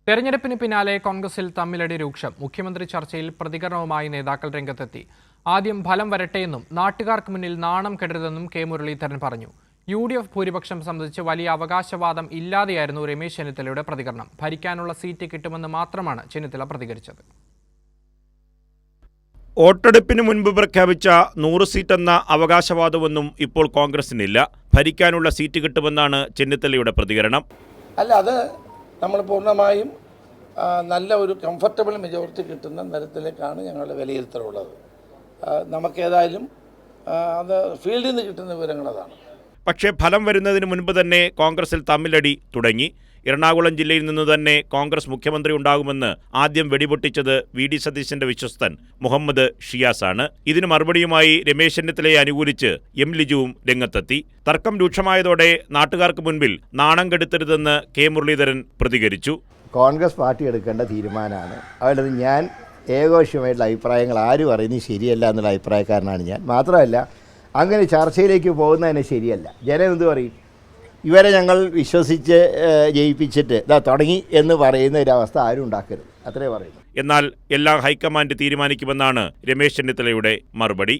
തെരഞ്ഞെടുപ്പിന് പിന്നാലെ കോൺഗ്രസിൽ തമ്മിലടി രൂക്ഷം. മുഖ്യമന്ത്രി ചർച്ചയിൽ പ്രതികരണവുമായി നേതാക്കൾ രംഗത്തെത്തി. ആദ്യം ഫലം വരട്ടെയെന്നും നാട്ടുകാർക്ക് മുന്നിൽ നാണം കെടരുതെന്നും കെ മുരളീധരൻ പറഞ്ഞു. UDF ഭൂരിപക്ഷം സംബന്ധിച്ച് വലിയ അവകാശവാദം ഇല്ലാതെയായിരുന്നു രമേശ് ചെന്നിത്തലയുടെ പ്രതികരണം. ഭരിക്കാനുള്ള സീറ്റ് കിട്ടുമെന്ന് മാത്രമാണ് ചെന്നിത്തല പ്രതികരിച്ചത്. വോട്ടെടുപ്പിന് മുൻപ് പ്രഖ്യാപിച്ച 100 സീറ്റെന്ന അവകാശവാദമൊന്നും ഇപ്പോൾ കോൺഗ്രസിനില്ല. ഭരിക്കാനുള്ള സീറ്റ് കിട്ടുമെന്നാണ് ചെന്നിത്തലയുടെ പ്രതികരണം. അല്ല, അത് നമ്മൾ പൂർണ്ണമായും നല്ല ഒരു കംഫർട്ടബിൾ മെജോറിറ്റി കിട്ടുന്ന തരത്തിലേക്കാണ് ഞങ്ങളുടെ വിലയിരുത്തലുള്ളത്. നമുക്കേതായാലും അത് ഫീൽഡിൽ നിന്ന് കിട്ടുന്ന വിവരങ്ങൾ അതാണ്. പക്ഷേ ഫലം വരുന്നതിന് മുൻപ് തന്നെ കോൺഗ്രസിൽ തമ്മിലടി തുടങ്ങി. എറണാകുളം ജില്ലയിൽ നിന്ന് തന്നെ കോൺഗ്രസ് മുഖ്യമന്ത്രി ഉണ്ടാകുമെന്ന് ആദ്യം വെടിപൊട്ടിച്ചത് VD സതീശന്റെ വിശ്വസ്തൻ മുഹമ്മദ് ഷിയാസാണ്. ഇതിന് മറുപടിയുമായി രമേശ് ചെന്നിത്തലയെ അനുകൂലിച്ച് M ലിജുവും രംഗത്തെത്തി. തർക്കം രൂക്ഷമായതോടെ നാട്ടുകാർക്ക് മുൻപിൽ നാണം കെടുത്തരുതെന്ന് കെ മുരളീധരൻ പ്രതികരിച്ചു. കോൺഗ്രസ് പാർട്ടി എടുക്കേണ്ട തീരുമാനമാണ്. അതുകൊണ്ട് ഞാൻ ഏകോപക്ഷമായിട്ടുള്ള അഭിപ്രായങ്ങൾ ആരും പറയുന്നത് ശരിയല്ല എന്നുള്ള അഭിപ്രായക്കാരനാണ് ഞാൻ. മാത്രമല്ല, അങ്ങനെ ചർച്ചയിലേക്ക് പോകുന്നതിന് ശരിയല്ല. ജനം എന്ത് പറയും? ഇവരെ ഞങ്ങൾ വിശ്വസിച്ച് ജയിപ്പിച്ചിട്ട് ഇതാ തുടങ്ങി എന്ന് പറയുന്ന ഒരവസ്ഥ ആരും ഉണ്ടാക്കരുത്, അത്രേ പറയുന്നു. എന്നാൽ എല്ലാം ഹൈക്കമാൻഡ് തീരുമാനിക്കുമെന്നാണ് രമേശ് ചെന്നിത്തലയുടെ മറുപടി.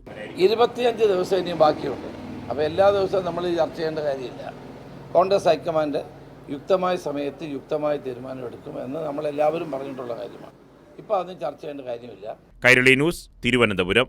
25 ദിവസം ഇനിയും ബാക്കിയുണ്ട്. അപ്പോൾ എല്ലാ ദിവസവും നമ്മൾ ചർച്ച ചെയ്യേണ്ട കാര്യമില്ല. കോൺഗ്രസ് ഹൈക്കമാൻഡ് യുക്തമായ സമയത്ത് യുക്തമായ തീരുമാനമെടുക്കും എന്ന് നമ്മളെല്ലാവരും പറഞ്ഞിട്ടുള്ള കാര്യമാണ്. ഇപ്പോൾ അതിന് ചർച്ച ചെയ്യേണ്ട കാര്യമില്ല. കൈരളി ന്യൂസ്, തിരുവനന്തപുരം.